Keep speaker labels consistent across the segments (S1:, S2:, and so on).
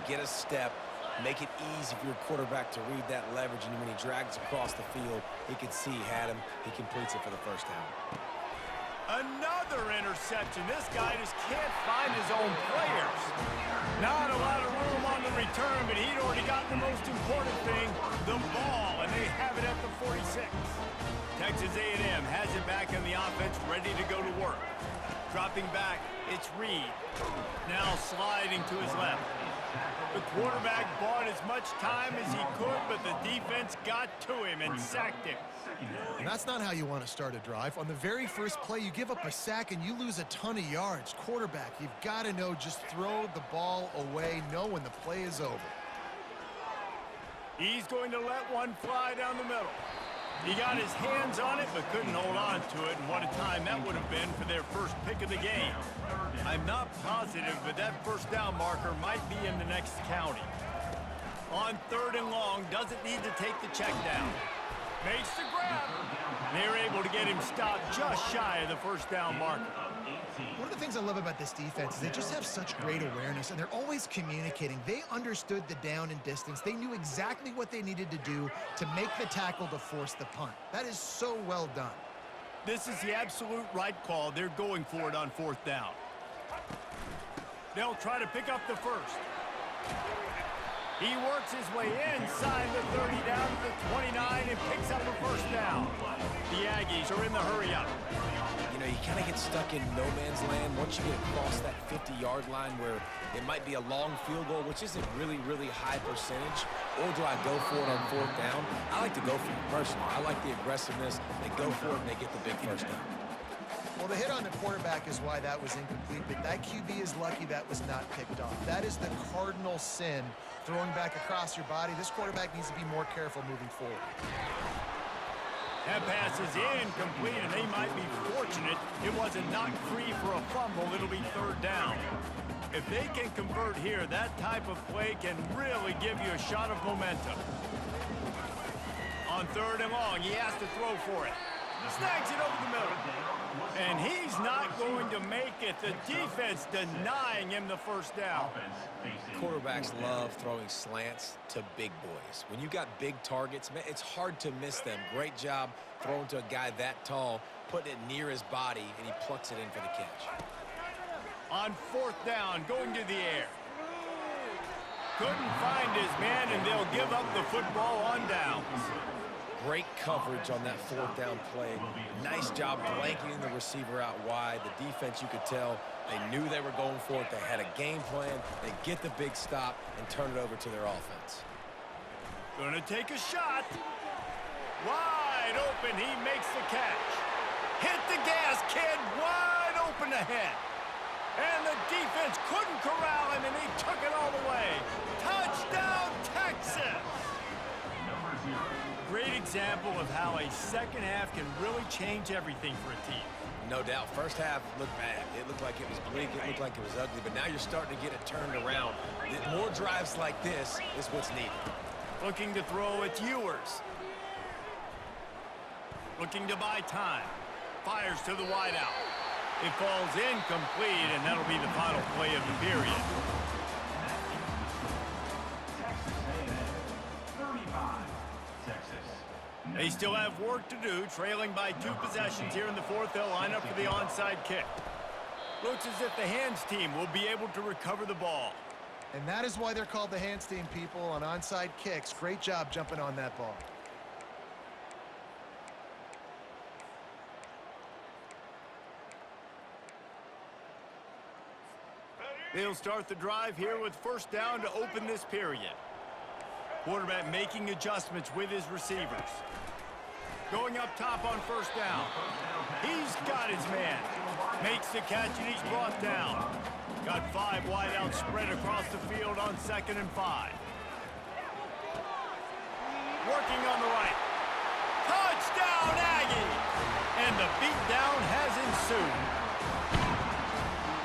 S1: get a step, make it easy for your quarterback to read that leverage, and when he drags across the field, he can see he had him. He completes it for the first down.
S2: Another interception. This guy just can't find his own players. Not a lot of room on the return, but he'd already got the most important thing, the ball, and they have it at the 46. Texas A&M has it back in the offense, ready to go to work. Dropping back, it's Reed. Now sliding to his left. The quarterback bought as much time as he could, but the defense got to him and sacked him.
S3: And that's not how you want to start a drive. On the very first play, you give up a sack and you lose a ton of yards. Quarterback, you've got to know, just throw the ball away, know when the play is over.
S2: He's going to let one fly down the middle. He got his hands on it, but couldn't hold on to it, and what a time that would have been for their first pick of the game. I'm not positive, but that first down marker might be in the next county. On 3rd and long, doesn't need to take the check down. Makes the grab. They're able to get him stopped just shy of the first down marker.
S3: One of the things I love about this defense is they just have such great awareness, and they're always communicating. They understood the down and distance. They knew exactly what they needed to do to make the tackle to force the punt. That is so well done.
S2: This is the absolute right call. They're going for it on 4th down. They'll try to pick up the first. He works his way inside the 30 down to the 29 and picks up a first down. The Aggies are in the hurry-up.
S1: You know, you kind of get stuck in no man's land once you get across that 50-yard line where it might be a long field goal, which isn't really high percentage, or do I go for it on 4th down? I like to go for it personally. I like the aggressiveness. They go for it and they get the big first down.
S3: Well, the hit on the quarterback is why that was incomplete, but that QB is lucky that was not picked off. That is the cardinal sin, throwing back across your body. This quarterback needs to be more careful moving forward.
S2: That pass is incomplete, and they might be fortunate it wasn't knocked free for a fumble. It'll be 3rd down. If they can convert here, that type of play can really give you a shot of momentum. On 3rd and long, he has to throw for it. Snags it over the middle. And he's not going to make it. The defense denying him the first down.
S1: Quarterbacks love throwing slants to big boys. When you got big targets, man, it's hard to miss them. Great job throwing to a guy that tall, putting it near his body, and he plucks it in for the catch.
S2: On 4th down, going to the air. Couldn't find his man, and they'll give up the football on downs.
S1: Great coverage on that 4th down play. Nice job blanketing the receiver out wide. The defense, you could tell, they knew they were going for it. They had a game plan. They get the big stop and turn it over to their offense.
S2: Gonna take a shot. Wide open, he makes the catch. Hit the gas, kid, wide open ahead. And the defense couldn't corral him, and he took it all the way. Touchdown, Texas! Great example of how a second half can really change everything for a team.
S1: No doubt. First half looked bad. It looked like it was bleak. It looked like it was ugly. But now you're starting to get it turned around. More drives like this is what's needed.
S2: Looking to throw, it's Ewers. Looking to buy time. Fires to the wideout. It falls incomplete, and that'll be the final play of the period. They still have work to do, trailing by 2 possessions here in the 4th. They'll line up for the onside kick. Looks as if the hands team will be able to recover the ball.
S3: And that is why they're called the hands team, people, on onside kicks. Great job jumping on that ball.
S2: They'll start the drive here with 1st down to open this period. Quarterback making adjustments with his receivers. Going up top on 1st down. He's got his man. Makes the catch, and he's brought down. Got 5 wide out spread across the field on 2nd and 5. Working on the right. Touchdown, Aggies! And the beatdown has ensued.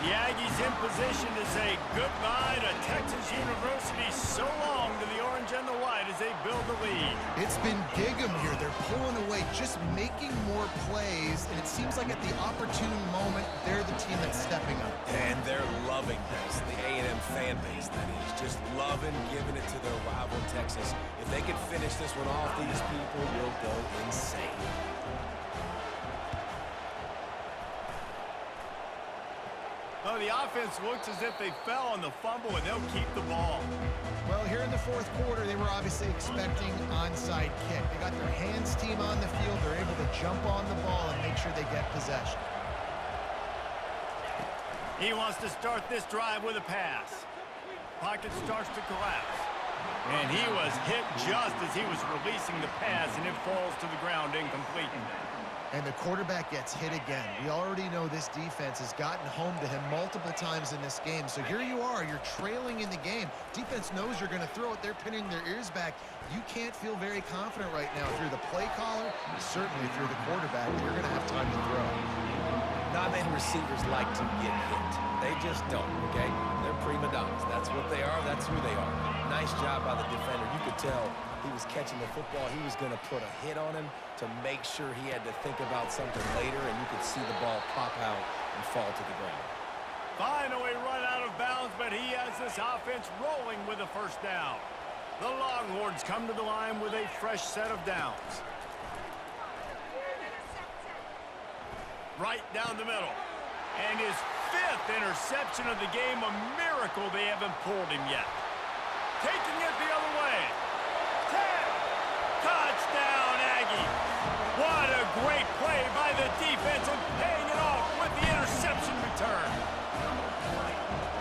S2: The Aggies in position to say goodbye to Texas University. So long to the orange and the white as they build the lead.
S3: It's been Gig'em here. They're pulling away, just making more plays, and it seems like at the opportune moment, they're the team that's stepping up.
S1: And they're loving this. The A&M fan base, that is, just loves loving giving it to their rival Texas. If they could finish this one off, these people will go insane.
S2: Well, the offense looks as if they fell on the fumble, and they'll keep the ball.
S3: Well, here in the fourth quarter, they were obviously expecting onside kick. They got their hands team on the field. They're able to jump on the ball and make sure they get possession.
S2: He wants to start this drive with a pass. Pocket starts to collapse. And he was hit just as he was releasing the pass, and it falls to the ground incomplete.
S3: And the quarterback gets hit again. We already know this defense has gotten home to him multiple times in this game. So here you are, you're trailing in the game. Defense knows you're going to throw it. They're pinning their ears back. You can't feel very confident right now. If you're the play caller, certainly if you're the quarterback, you're going to have time to throw.
S1: Not many receivers like to get hit. They just don't, okay? They're prima donnas. That's what they are. That's who they are. Nice job by the defender. You could tell he was catching the football. He was going to put a hit on him to make sure he had to think about something later, and you could see the ball pop out and fall to the ground.
S2: Finally run out of bounds, but he has this offense rolling with a first down. The Longhorns come to the line with a fresh set of downs. Right down the middle. And his 5th interception of the game, a miracle they haven't pulled him yet. Taking it the other way. 10. Touchdown, Aggie. What a great play by the defense and paying it off with the interception return.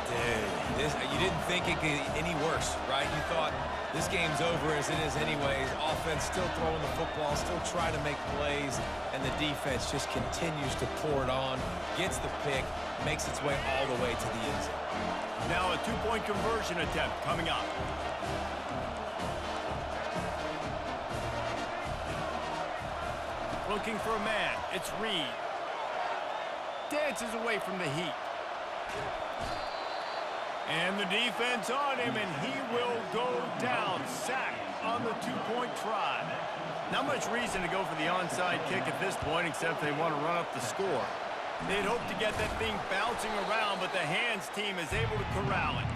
S1: Dude, you didn't think it could get any worse, right? You thought this game's over as it is anyways. Offense still throwing the football, still trying to make plays, and the defense just continues to pour it on, gets the pick, makes its way all the way to the end zone.
S2: Now a 2-point conversion attempt coming up. Looking for a man. It's Reed. Dances away from the heat. And the defense on him, and he will go down. Sacked on the 2-point try. Not much reason to go for the onside kick at this point, except they want to run up the score. They'd hope to get that thing bouncing around, but the hands team is able to corral it.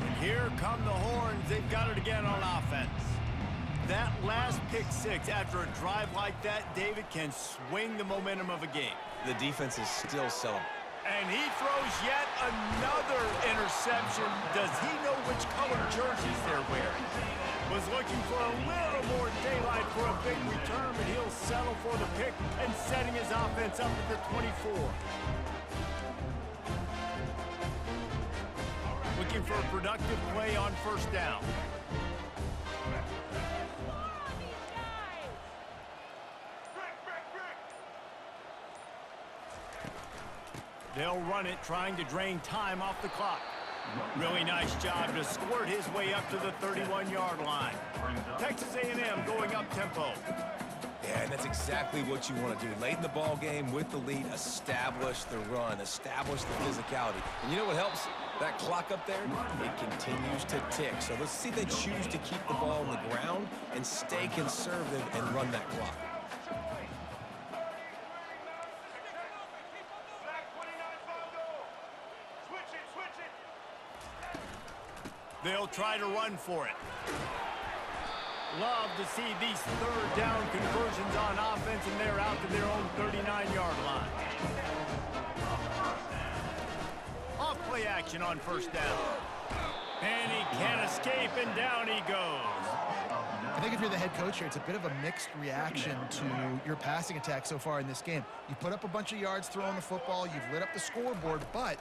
S2: And here come the Horns. They've got it again on offense. That last pick six after a drive like that, David, can swing the momentum of a game.
S1: The defense is still selling.
S2: And he throws yet another interception. Does he know which color jerseys they're wearing? Was looking for a little more daylight for a big return, but he'll settle for the pick and setting his offense up at the 24. Looking for a productive play on first down. They'll run it, trying to drain time off the clock. Really nice job to squirt his way up to the 31-yard line. Texas A&M going up tempo.
S1: Yeah, and that's exactly what you want to do. Late in the ball game with the lead, establish the run, establish the physicality. And you know what helps? That clock up there, it continues to tick. So let's see if they choose to keep the ball on the ground and stay conservative and run that clock.
S2: They'll try to run for it. Love to see these third down conversions on offense, and they're out to their own 39-yard line. Off play action on first down. And he can't escape, and down he goes.
S3: I think if you're the head coach here, it's a bit of a mixed reaction to your passing attack so far in this game. You put up a bunch of yards throwing the football, you've lit up the scoreboard, but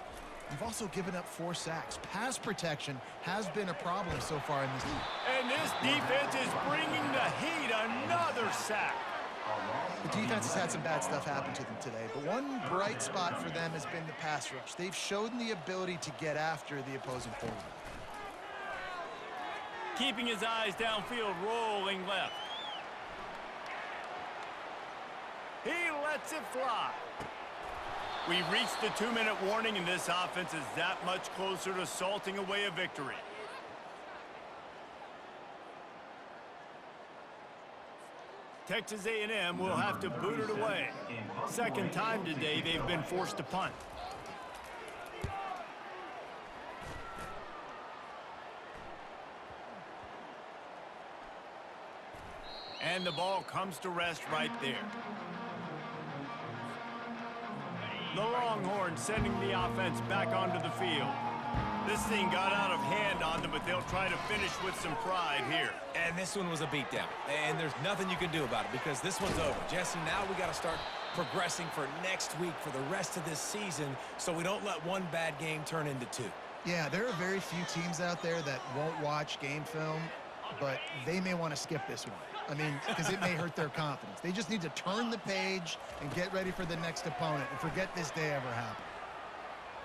S3: you've also given up 4 sacks. Pass protection has been a problem so far in this game.
S2: And this defense is bringing the heat. Another sack.
S3: The defense has had some bad stuff happen to them today, but one bright spot for them has been the pass rush. They've shown the ability to get after the opposing quarterback.
S2: Keeping his eyes downfield, rolling left. He lets it fly. We've reached the 2-minute warning, and this offense is that much closer to salting away a victory. Texas A&M will have to boot it away. Second time today they've been forced to punt. And the ball comes to rest right there. The Longhorns sending the offense back onto the field. This thing got out of hand on them, but they'll try to finish with some pride here.
S1: And this one was a beatdown. And there's nothing you can do about it because this one's over. Jesse, now we got to start progressing for next week for the rest of this season so we don't let one bad game turn into two.
S3: Yeah, there are very few teams out there that won't watch game film, but they may want to skip this one. I mean, because it may hurt their confidence. They just need to turn the page and get ready for the next opponent and forget this day ever happened.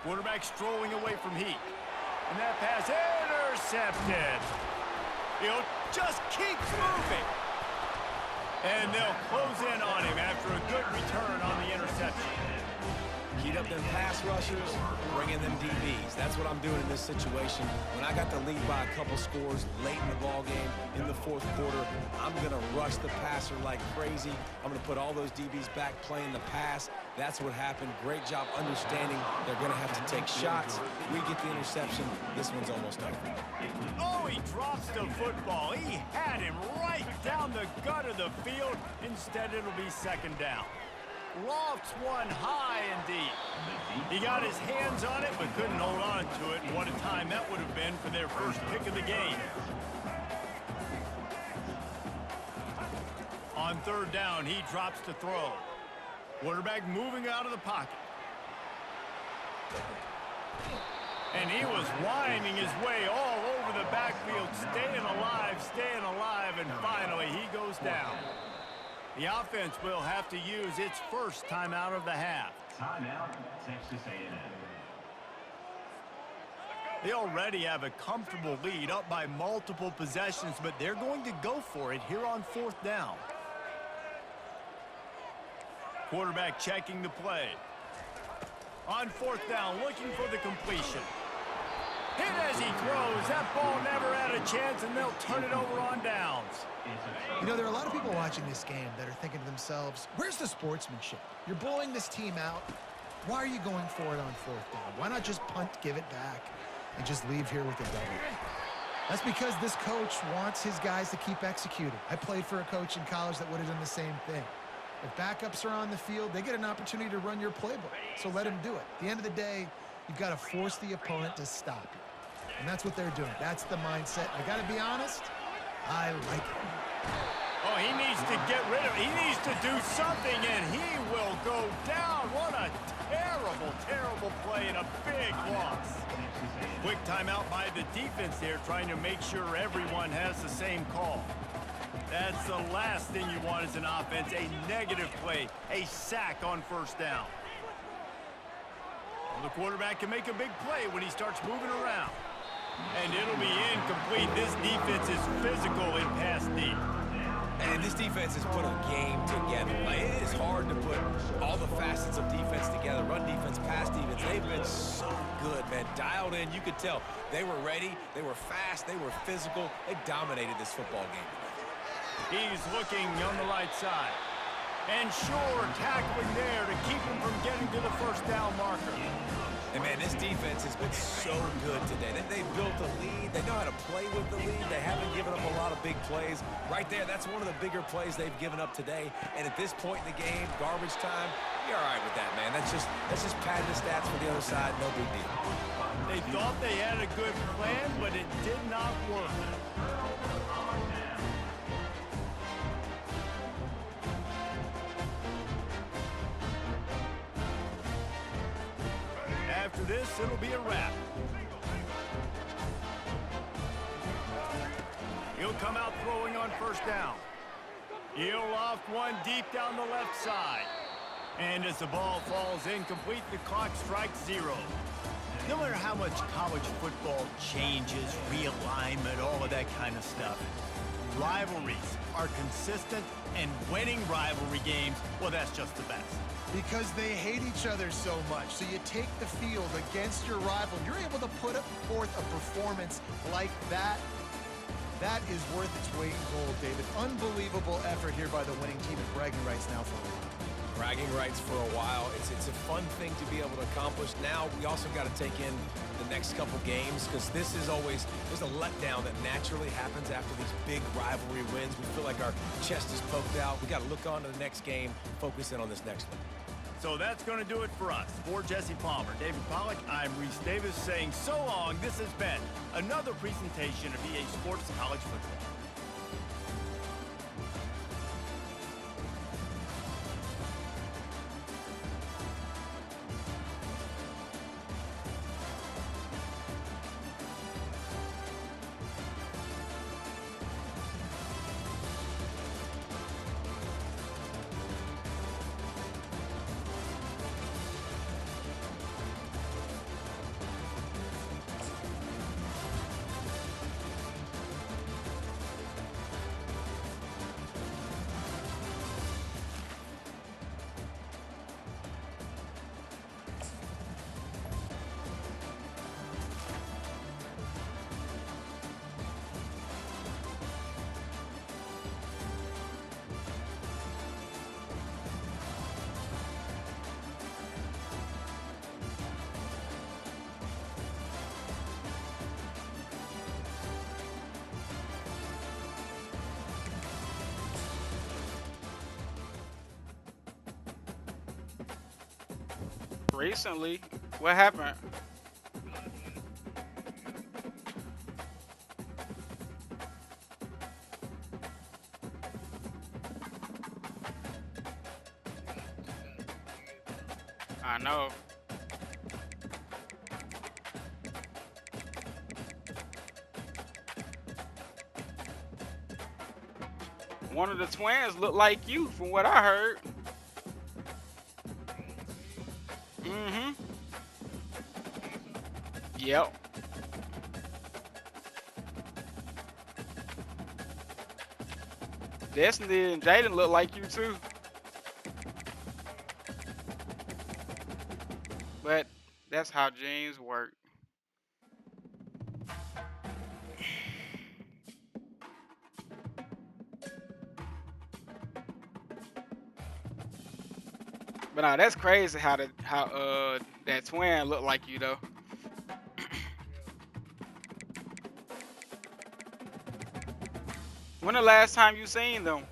S2: Quarterback strolling away from Heat. And that pass intercepted. He'll just keeps moving. And they'll close in on him after a good return on the interception.
S1: Heat up them pass rushers, bring in them DBs. That's what I'm doing in this situation. When I got the lead by a couple scores late in the ball game in the fourth quarter, I'm going to rush the passer like crazy. I'm going to put all those DBs back playing the pass. That's what happened. Great job understanding they're going to have to take shots. We get the interception. This one's almost over.
S2: Oh, he drops the football. He had him right down the gut of the field. Instead, it'll be second down. Lofts one high and deep. He got his hands on it, but couldn't hold on to it. And what a time that would have been for their first pick of the game. On third down, he drops to throw. Quarterback moving out of the pocket. And he was winding his way all over the backfield, staying alive, and finally he goes down. The offense will have to use its first timeout of the half.
S4: Timeout, Texas A&M.
S2: They already have a comfortable lead up by multiple possessions, but they're going to go for it here on fourth down. Quarterback checking the play. On fourth down, looking for the completion. Hit as he throws. That ball never had a chance, and they'll turn it over on downs.
S3: You know, there are a lot of people watching this game that are thinking to themselves, where's the sportsmanship? You're blowing this team out. Why are you going for it on fourth down? Why not just punt, give it back, and just leave here with a W? That's because this coach wants his guys to keep executing. I played for a coach in college that would have done the same thing. If backups are on the field, they get an opportunity to run your playbook, so let them do it. At the end of the day, you've got to force the opponent to stop you. And that's what they're doing. That's the mindset. I got to be honest, I like it.
S2: Oh, he needs to get rid of it. He needs to do something, and he will go down. What a terrible, terrible play and a big loss. Quick timeout by the defense there, trying to make sure everyone has the same call. That's the last thing you want as an offense, a negative play, a sack on first down. Well, the quarterback can make a big play when he starts moving around. And it'll be incomplete. This defense is physical in pass deep.
S1: And this defense has put a game together. Like, it is hard to put all the facets of defense together. Run defense, pass defense. They've been so good, man. Dialed in. You could tell they were ready. They were fast. They were physical. They dominated this football game.
S2: He's looking on the right side. And Shore tackling there to keep him from getting to the first down marker.
S1: And, man, this defense has been so good today. They've built a lead. They know how to play with the lead. They haven't given up a lot of big plays. Right there, that's one of the bigger plays they've given up today. And at this point in the game, garbage time, you're all right with that, man. That's just padding the stats for the other side. No big deal.
S2: They thought they had a good plan, but it did not work. After this, it'll be a wrap. He'll come out throwing on first down. He'll loft one deep down the left side. And as the ball falls incomplete, the clock strikes 0. No matter how much college football changes, realignment, all of that kind of stuff, rivalries are consistent, and winning rivalry games, well, that's just the best.
S3: Because they hate each other so much. So you take the field against your rival. You're able to put forth a performance like that. That is worth its weight in gold, David. Unbelievable effort here by the winning team, and bragging rights now for a while.
S1: bragging rights for a while. It's a fun thing to be able to accomplish. Now we also got to take in the next couple games because this is always, there's a letdown that naturally happens after these big rivalry wins. We feel like our chest is poked out. We got to look on to the next game, focus in on this next one.
S2: So that's going to do it for us. For Jesse Palmer, David Pollack, I'm Reese Davis saying so long. This has been another presentation of EA Sports College Football.
S5: Recently, what happened? I know. One of the twins looked like you, from what I heard. Mm-hmm. Yep. Destiny and Jaden look like you too. But that's how genes work. But nah, that's crazy how that twin looked like you though. When the last time you seen them?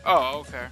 S5: Oh, okay.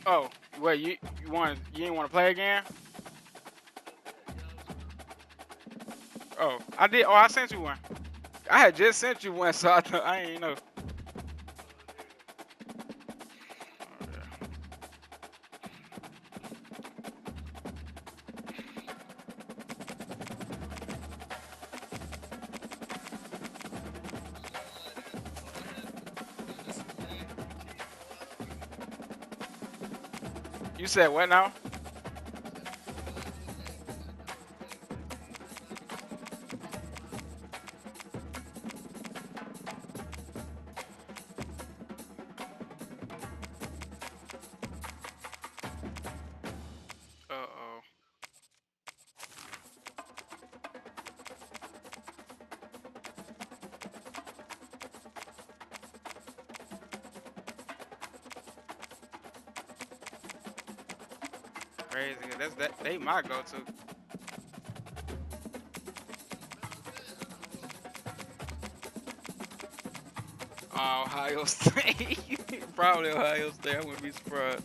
S5: Oh, well, you didn't want to play again? Oh, I did. Oh, I sent you one. I had just sent you one, so I ain't know. You said what now? Uh-oh. Crazy. They my go-to. Ohio State. Probably Ohio State. I wouldn't be surprised.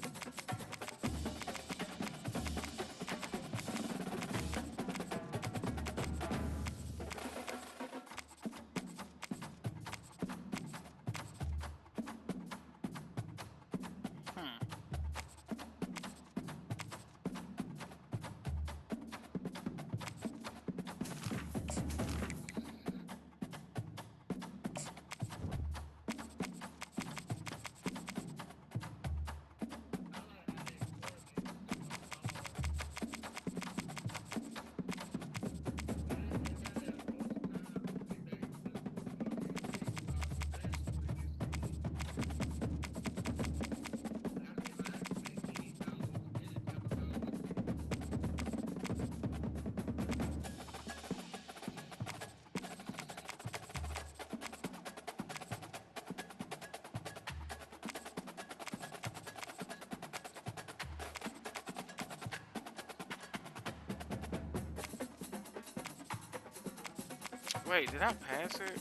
S5: Wait, did I pass it?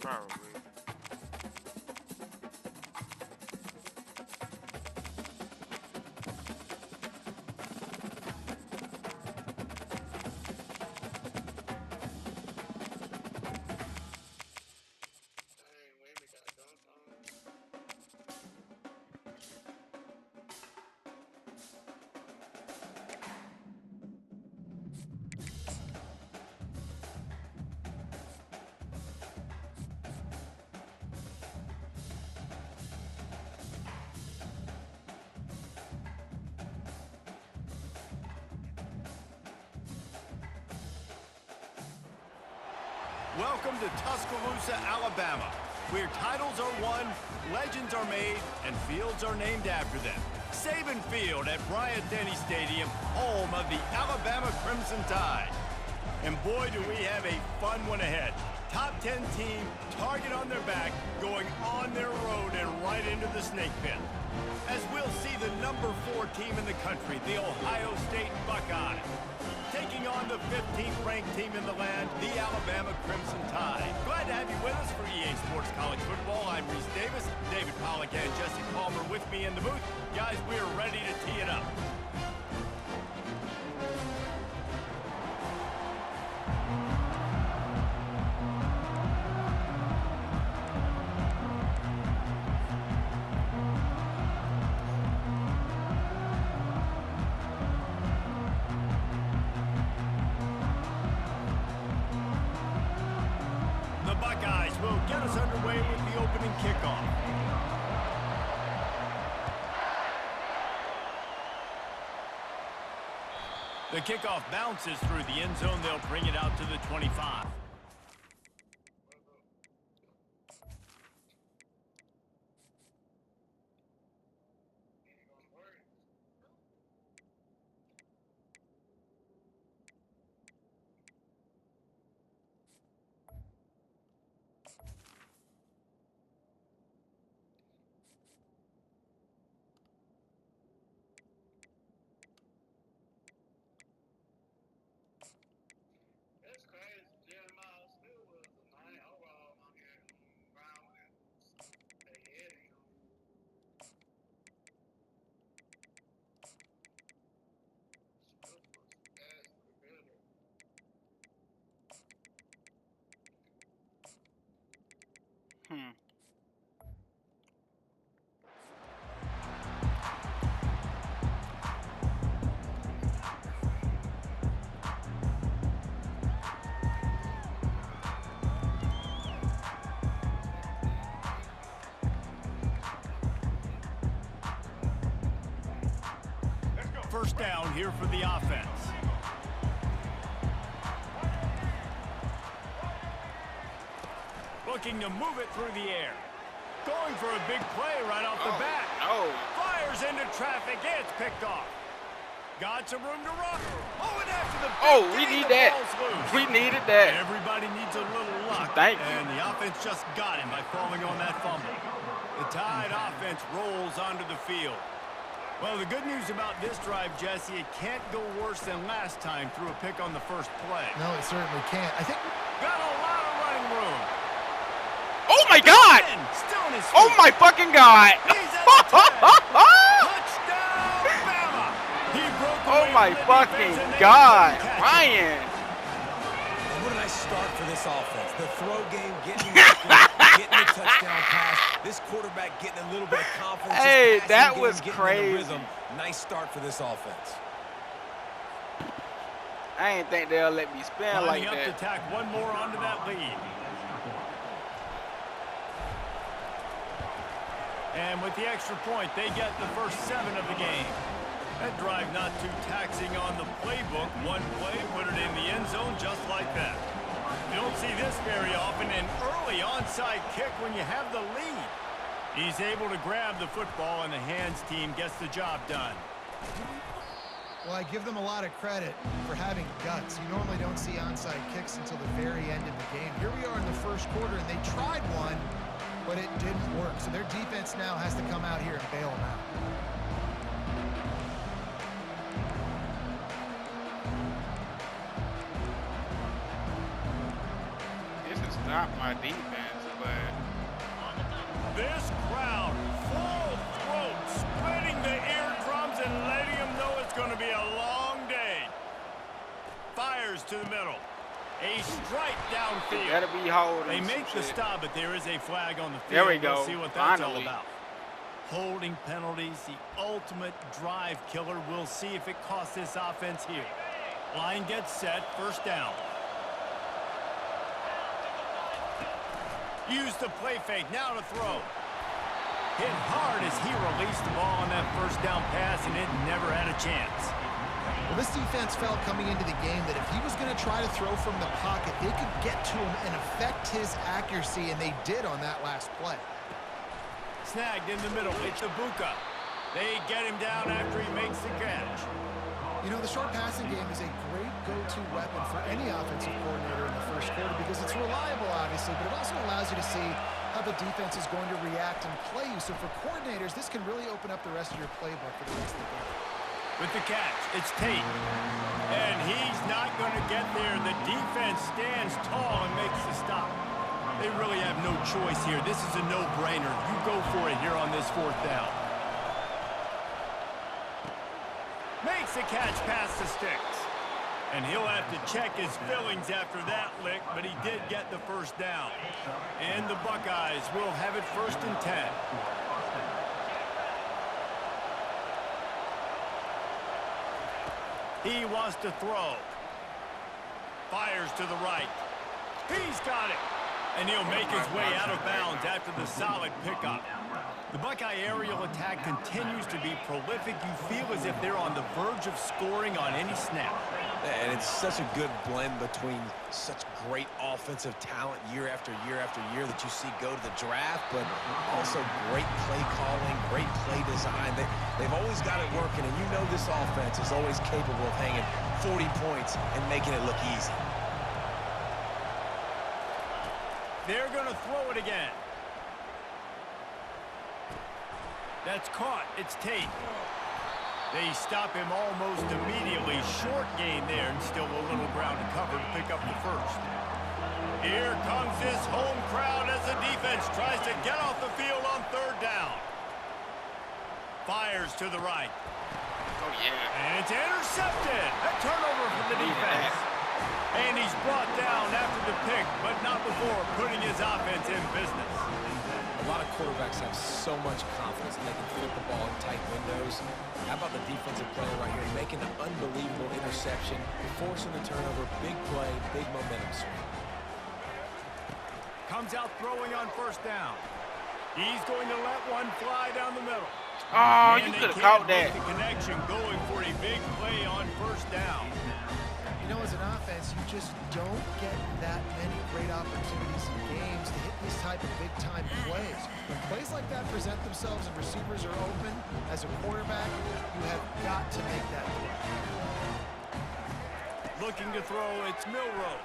S5: Probably.
S2: Welcome to Tuscaloosa, Alabama, where titles are won, legends are made, and fields are named after them. Saban Field at Bryant-Denny Stadium, home of the Alabama Crimson Tide. And boy, do we have a fun one ahead. Top 10 team, target on their back, going on their road and right into the snake pit. As we'll see the number 4 team in the country, the Ohio State Buckeyes, taking on the 15th ranked team in the land, the Alabama Crimson Tide. Glad to have you with us for EA Sports College Football. I'm Reese Davis, David Pollack and Jesse Palmer with me in the booth. Guys, we are ready to tee it up. Will get us underway with the opening kickoff. The kickoff bounces through the end zone. They'll bring it out to the 25. First down here for the offense. Looking to move it through the air. Going for a big play right off the bat.
S5: No.
S2: Fires into traffic. It's picked off. Got some room to run. Oh, and after the
S5: we need that. We needed that.
S2: Everybody needs a little luck.
S5: Thank you.
S2: And the offense just got him by falling on that fumble. The Tide offense rolls onto the field. Well, the good news about this drive, Jesse, it can't go worse than last time through a pick on the first play.
S3: No, it certainly can't. I think
S2: got a lot of running room.
S5: Oh my God!
S2: Still on his feet.
S5: Oh my fucking God!
S2: He's at the 10. Touchdown, Bama. He broke
S5: Oh
S2: away
S5: my
S2: from the
S5: fucking
S2: defense and they
S5: God,
S2: couldn't catch him.
S5: Ryan!
S1: And what did I start for this offense? The throw game, getting getting the touchdown pass. This quarterback getting a little bit of confidence. His
S5: Hey,
S1: passing
S5: that
S1: game
S5: was
S1: getting in the
S5: crazy.
S1: rhythm. Nice start for this offense.
S5: I ain't think they'll let me spin like
S2: Lining up to
S5: that.
S2: tack one more onto that lead. And with the extra point, they get the first 7 of the game. That drive not too taxing on the playbook. One play, put it in the end zone just like that. You don't see this very often, an early onside kick when you have the lead. He's able to grab the football, and the hands team gets the job done.
S3: Well, I give them a lot of credit for having guts. You normally don't see onside kicks until the very end of the game. Here we are in the first quarter, and they tried one, but it didn't work. So their defense now has to come out here and bail them out.
S5: This is not my defense, but
S2: This crowd, full throat, splitting the eardrums and letting them know it's going to be a long day. Fires to the middle. A strike downfield.
S5: gotta be holding.
S2: They
S5: some
S2: make the
S5: shit.
S2: stop, but there is a flag on the field.
S5: There we
S2: We'll
S5: go.
S2: see what that's all
S5: Finally.
S2: about. Holding penalties, the ultimate drive killer. We'll see if it costs this offense here. Line gets set, first down. Use the play fake, now to throw. Hit hard as he released the ball on that first down pass, and it never had a chance.
S3: Well, this defense felt coming into the game that if he was going to try to throw from the pocket, they could get to him and affect his accuracy, and they did on that last play.
S2: Snagged in the middle, it's Ibuka. They get him down after he makes the catch.
S3: You know, the short passing game is a great go-to weapon for any offensive coordinator in the first quarter because it's reliable, obviously, but it also allows you to see how the defense is going to react and play you. So for coordinators, this can really open up the rest of your playbook for the rest of the game.
S2: With the catch, it's Tate. And he's not going to get there. The defense stands tall and makes the stop. They really have no choice here. This is a no-brainer. You go for it here on this fourth down. Makes the catch past the sticks. And he'll have to check his fillings after that lick, but he did get the first down. And the Buckeyes will have it 1st and 10. He wants to throw. Fires to the right. He's got it. And he'll make his way out of bounds after the solid pickup. The Buckeye aerial attack continues to be prolific. You feel as if they're on the verge of scoring on any snap.
S1: And it's such a good blend between such great offensive talent year after year after year that you see go to the draft, but also great play calling, great play design. They've always got it working, and you know this offense is always capable of hanging 40 points and making it look easy.
S2: They're going to throw it again. That's caught. It's Tate. They stop him almost immediately. Short gain there, and still a little ground to cover to pick up the first. Here comes this home crowd as the defense tries to get off the field on 3rd down. Fires to the right.
S5: oh yeah.
S2: And it's intercepted. A turnover for the defense. And he's brought down after the pick, but not before putting his offense in business.
S1: A lot of quarterbacks have so much confidence that they can flip the ball in tight windows. How about the defensive player right here making an unbelievable interception, forcing the turnover, big play, big momentum swing.
S2: Comes out throwing on 1st down. He's going to let one fly down the middle.
S5: Oh,
S2: And
S5: you
S2: they
S5: could have
S2: can't
S5: caught
S2: make
S5: that.
S2: the connection going for a big play on 1st down.
S3: You know, as an offense, you just don't get that many great opportunities in games to hit these type of big-time plays. When plays like that present themselves and receivers are open, as a quarterback, you have got to make that play.
S2: Looking to throw, it's Milroe.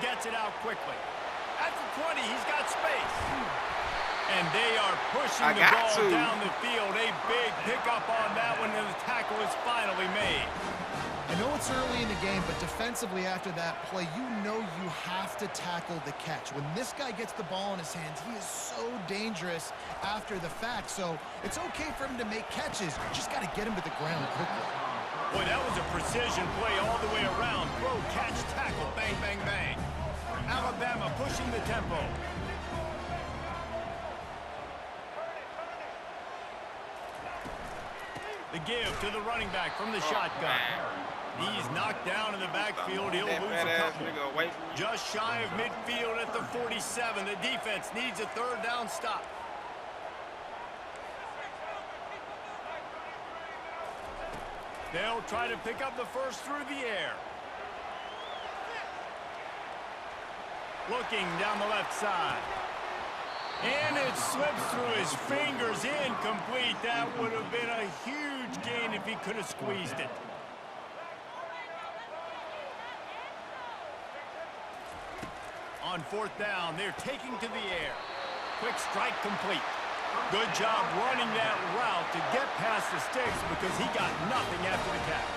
S2: Gets it out quickly. At the 20, he's got space. And they are pushing the ball down the field. A big pickup on that one, and the tackle is finally made.
S3: I know it's early in the game, but defensively after that play, you know you have to tackle the catch. When this guy gets the ball in his hands, he is so dangerous after the fact. So it's okay for him to make catches. You just got to get him to the ground quickly.
S2: Boy, that was a precision play all the way around. Throw, catch, tackle, bang, bang, bang. Alabama pushing the tempo. The give to the running back from the shotgun. He's knocked down in the backfield. He'll lose a couple. Just shy of midfield at the 47. The defense needs a third down stop. They'll try to pick up the first through the air. Looking down the left side. And it slips through his fingers, incomplete. That would have been a huge gain if he could have squeezed it. On fourth down, they're taking to the air. Quick strike complete. Good job running that route to get past the sticks because he got nothing after the catch.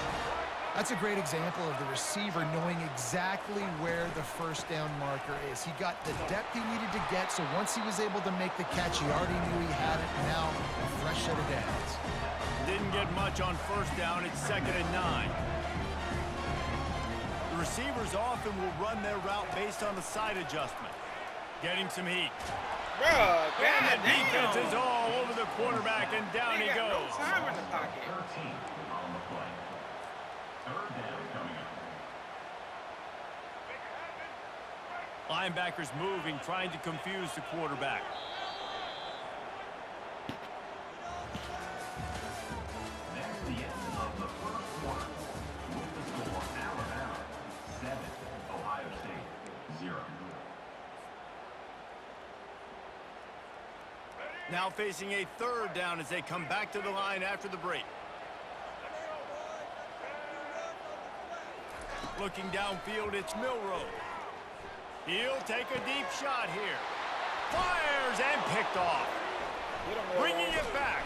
S3: That's a great example of the receiver knowing exactly where the first down marker is. He got the depth he needed to get, so once he was able to make the catch, he already knew he had it. Now, a fresh set of downs.
S2: Didn't get much on first down. It's 2nd and 9. The receivers often will run their route based on the side adjustment. Getting some heat.
S5: Bruh,
S2: And the defense is all over the quarterback, and down he goes.
S5: No time in the pocket.
S4: 13 on the play. Third down coming up.
S2: Linebackers moving, trying to confuse the quarterback.
S4: That's the end of the first quarter. With the score, Alabama 7, Ohio State 0.
S2: Now facing a third down as they come back to the line after the break. Looking downfield, it's Milroe. He'll take a deep shot here. Fires and picked off. Bringing it back.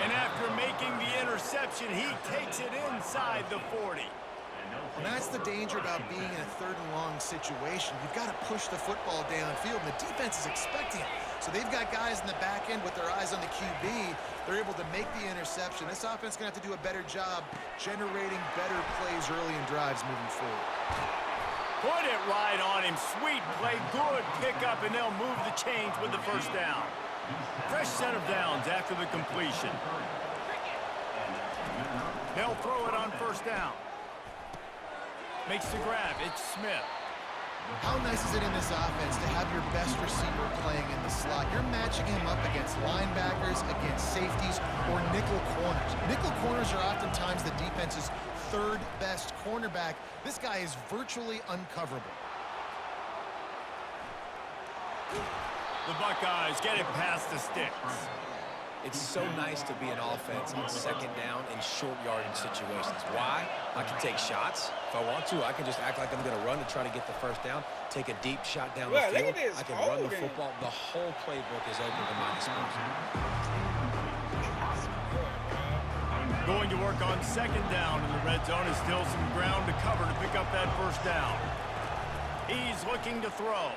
S2: And after making the interception, he takes it inside the 40.
S3: And that's the danger about being in a third and long situation. You've got to push the football downfield, and the defense is expecting it. So they've got guys in the back end with their eyes on the QB. They're able to make the interception. This offense is going to have to do a better job generating better plays early in drives moving forward.
S2: Put it right on him. Sweet play, good pickup, and they'll move the chains with the first down. Fresh set of downs after the completion. They'll throw it on first down. Makes the grab. It's Smith.
S3: How nice is it in this offense to have your best receiver playing in the slot? You're matching him up against linebackers, against safeties, or nickel corners. Nickel corners are oftentimes the defense's third best cornerback. This guy is virtually uncoverable.
S2: The Buckeyes get it past the sticks.
S1: It's so nice to be an offense on second down in short yardage situations. Why? I can take shots. If I want to, I can just act like I'm going to run to try to get the first down, take a deep shot down the
S5: Look
S1: field.
S5: at this
S1: I can run the
S5: holding.
S1: football. The whole playbook is open to my disposal.
S2: Going to work on second down in the red zone. Is still some ground to cover to pick up that first down. He's looking to throw.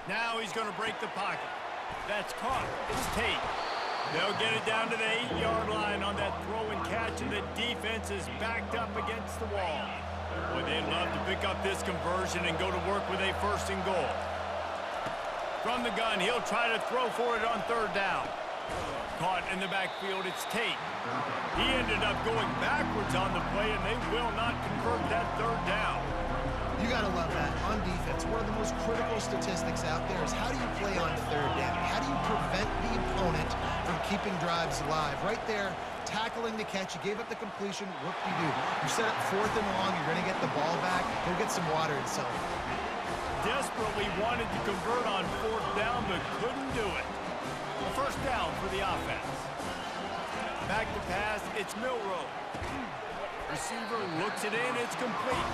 S2: Now he's going to break the pocket. That's caught. It's Tate. They'll get it down to the 8-yard line on that throw and catch, and the defense is backed up against the wall. Boy, they'd love to pick up this conversion and go to work with a first and goal. From the gun, he'll try to throw for it on third down. Caught in the backfield, it's Tate. He ended up going backwards on the play, and they will not convert that third down.
S3: You got to love that. On defense, one of the most critical statistics out there is how do you play on third down? How do you prevent the opponent from keeping drives alive? Right there, tackling the catch. You gave up the completion. Whoop-de-doo. You set up fourth and long. You're going to get the ball back. Go get some water and sell it.
S2: Desperately wanted to convert on fourth down, but couldn't do it. A first down for the offense. Back to pass, it's Milroe. Receiver looks it in, it's complete.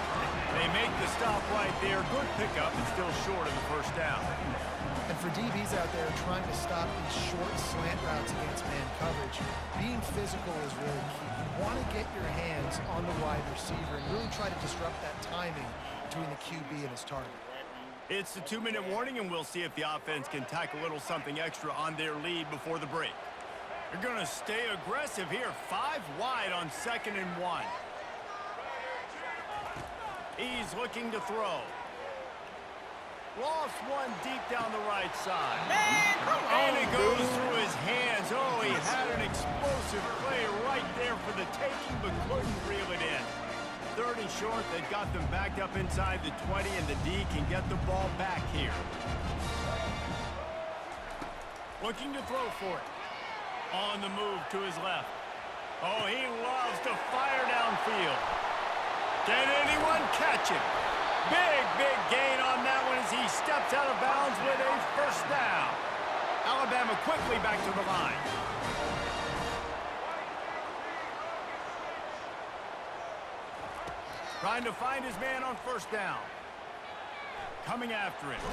S2: They make the stop right there. Good pickup, and still short of the first down.
S3: And for DBs out there trying to stop these short slant routes against man coverage, being physical is really key. want to get your hands on the wide receiver and really try to disrupt that timing between the QB and his target.
S2: It's the 2-minute warning, and we'll see if the offense can tack a little something extra on their lead before the break. They're going to stay aggressive here. 5 wide on 2nd and 1. He's looking to throw. Lost one deep down the right side.
S5: Man, come
S2: And
S5: on,
S2: it goes
S5: dude.
S2: through his hands. Oh, he had an explosive play right there for the taking, but couldn't reel it in. 3rd and short, they've got them backed up inside the 20, and the D can get the ball back here. Looking to throw for it. On the move to his left. Oh, he loves to fire downfield. Can anyone catch him? Big gain on that one as he steps out of bounds with a 1st down. Alabama quickly back to the line. Trying to find his man on 1st down. Coming after it.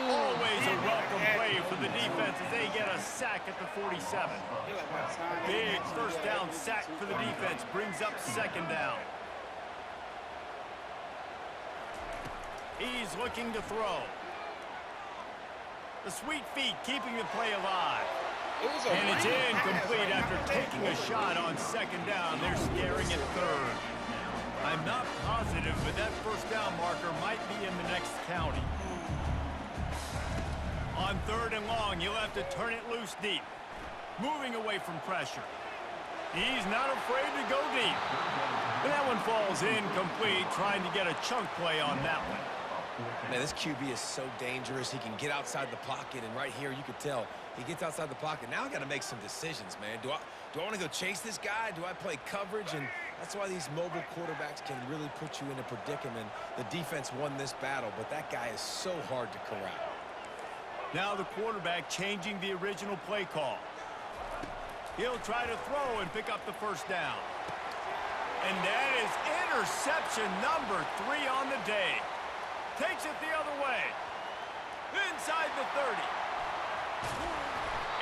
S2: Always a welcome play for the defense as they get a sack at the 47. Big 1st down sack for the defense. Brings up 2nd down. He's looking to throw. The sweet feet keeping the play alive. And it's incomplete after taking a shot on 2nd down. They're scaring at 3rd. I'm not positive, but that 1st down marker might be in the next county. On 3rd and long, you'll have to turn it loose deep. Moving away from pressure. He's not afraid to go deep. And that one falls incomplete, trying to get a chunk play on that one.
S1: Man, this QB is so dangerous. He can get outside the pocket, and right here you could tell he gets outside the pocket. Now I got to make some decisions, man. Do I want to go chase this guy? Do I play coverage? And that's why these mobile quarterbacks can really put you in a predicament. The defense won this battle, but that guy is so hard to corral.
S2: Now the quarterback changing the original play call. He'll try to throw and pick up the 1st down. And that is interception number 3 on the day. Takes it the other way. Inside the 30.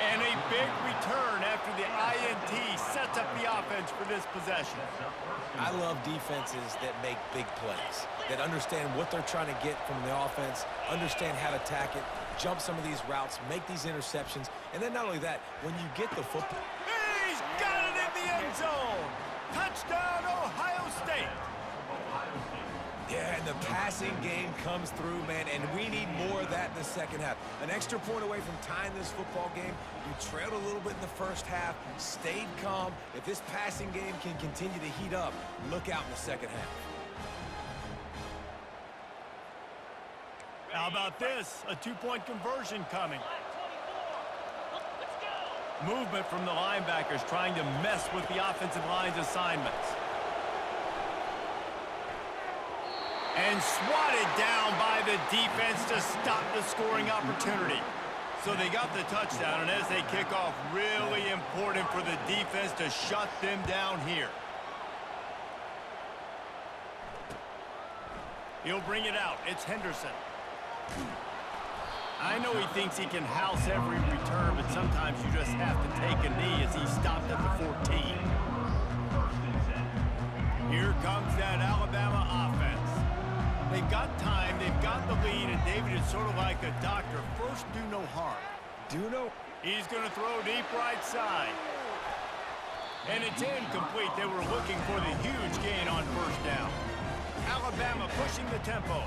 S2: And a big return after the INT sets up the offense for this possession.
S1: I love defenses that make big plays, that understand what they're trying to get from the offense, understand how to attack it, jump some of these routes, make these interceptions, and then not only that, when you get the football.
S2: He's got it in the end zone. Touchdown, Ohio State.
S1: Yeah, and the passing game comes through, man, and we need more of that in the 2nd half. An extra point away from tying this football game. You trailed a little bit in the 1st half, stayed calm. If this passing game can continue to heat up, look out in the 2nd half.
S2: How about this? A 2-point conversion coming. Movement from the linebackers trying to mess with the offensive line's assignments. And swatted down by the defense to stop the scoring opportunity. So they got the touchdown, and as they kick off, really important for the defense to shut them down here. He'll bring it out. It's Henderson. I know he thinks he can house every return, but sometimes you just have to take a knee as he stopped at the 14. Here comes that Alabama offense. They've got time, they've got the lead, and David is sort of like a doctor. First, do no harm.
S1: Do no.
S2: He's going to throw deep right side. And it's incomplete. They were looking for the huge gain on 1st down. Alabama pushing the tempo.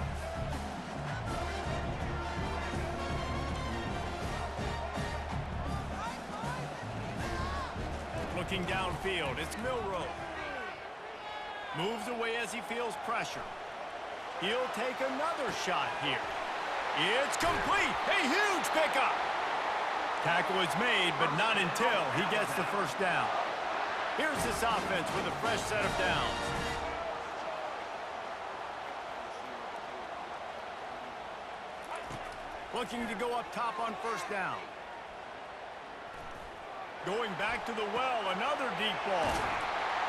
S2: Looking downfield, it's Milroe. Moves away as he feels pressure. He'll take another shot here. It's complete. A huge pickup. Tackle is made, but not until he gets the 1st down. Here's this offense with a fresh set of downs. Looking to go up top on 1st down. Going back to the well, another deep ball.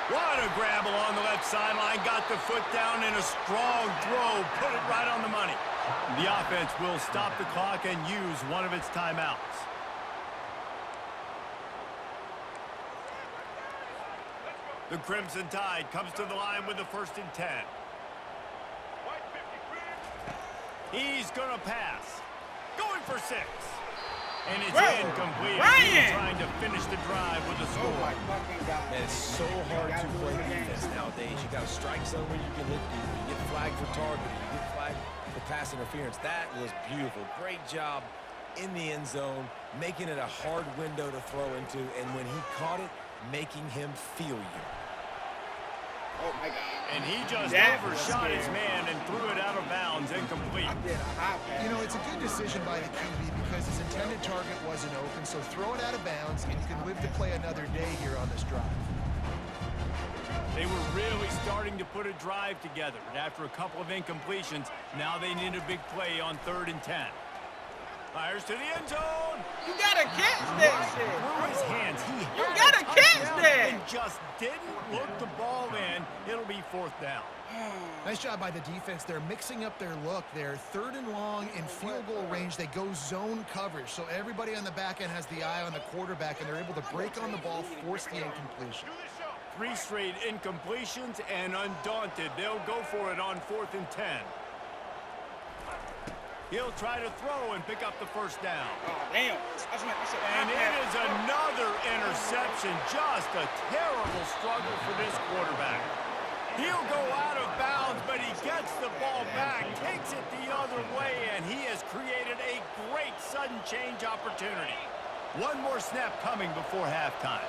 S2: What a grab along the left sideline. Got the foot down in a strong throw. Put it right on the money. The offense will stop the clock and use one of its timeouts. The Crimson Tide comes to the line with the 1st and 10. He's going to pass. Going for 6. And it's incomplete. He's trying to finish the drive with a score.
S5: Oh my fucking God.
S1: Man, it's so hard to play defense nowadays. You got a strike zone where you can hit people. You get flagged for targeting. You get flagged for pass interference. That was beautiful. Great job in the end zone, making it a hard window to throw into. And when he caught it, making him feel you.
S5: Oh my God.
S2: And he just overshot his man and threw it out of bounds, incomplete.
S5: I did a hot pass.
S3: You know, it's a good decision by the QB because his intended target wasn't open, so throw it out of bounds, and you can live to play another day here on this drive.
S2: They were really starting to put a drive together, but after a couple of incompletions, now they need a big play on 3rd and 10. Fires to the end zone.
S5: You gotta catch that shit.
S2: Through his hands, he
S5: You
S2: had
S5: gotta
S2: a
S5: catch
S2: touchdown
S5: that.
S2: and just didn't look the ball in. It'll be 4th down.
S3: Nice job by the defense. They're mixing up their look. They're 3rd and long in field goal range. They go zone coverage, so everybody on the back end has the eye on the quarterback, and they're able to break on the ball, force the incompletion.
S2: 3 straight incompletions, and undaunted, they'll go for it on 4th and 10. He'll try to throw and pick up the 1st down.
S5: Oh, damn.
S2: And it is another interception. Just a terrible struggle for this quarterback. He'll go out of bounds, but he gets the ball back, takes it the other way, and he has created a great sudden change opportunity. One more snap coming before halftime.